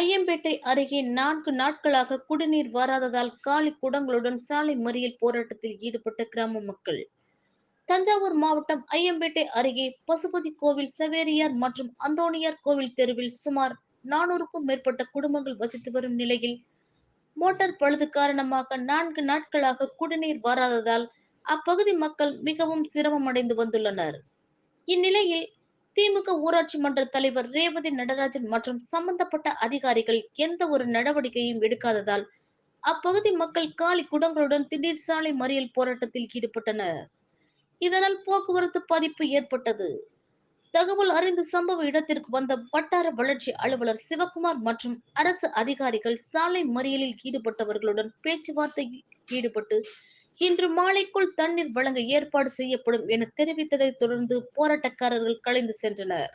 ஐயம்பேட்டை அருகே 4 நாட்களாக குடிநீர் வராததால் காலி குடங்களுடன் சாலை மறியல் போராட்டத்தில் ஈடுபட்ட கிராம மக்கள். தஞ்சாவூர் மாவட்டம் ஐயம்பேட்டை அருகே பசுபதி கோவில், சவேரியார் மற்றும் அந்தோணியார் கோவில் தெருவில் சுமார் 400க்கும் மேற்பட்ட குடும்பங்கள் வசித்து வரும் நிலையில், மோட்டார் பழுது காரணமாக 4 நாட்களாக குடிநீர் வராததால் அப்பகுதி மக்கள் மிகவும் சிரமம் அடைந்து வந்துள்ளனர். இந்நிலையில் திமுக ஊராட்சி மன்ற தலைவர் ரேவதி நடராஜன் மற்றும் சம்பந்தப்பட்ட அதிகாரிகள் எந்த ஒரு நடவடிக்கையும் எடுக்காததால் அப்பகுதி மக்கள் காலி குடங்களுடன் திடீர் சாலை மறியல் போராட்டத்தில் ஈடுபட்டனர். இதனால் போக்குவரத்து பாதிப்பு ஏற்பட்டது. தகவல் அறிந்து சம்பவ இடத்திற்கு வந்த வட்டார வளர்ச்சி அலுவலர் சிவக்குமார் மற்றும் அரசு அதிகாரிகள் சாலை மறியலில் ஈடுபட்டவர்களுடன் பேச்சுவார்த்தையில் ஈடுபட்டு இன்று மாலைக்குள் தண்ணீர் வழங்க ஏற்பாடு செய்யப்படும் என தெரிவித்ததை தொடர்ந்து போராட்டக்காரர்கள் கலைந்து சென்றனர்.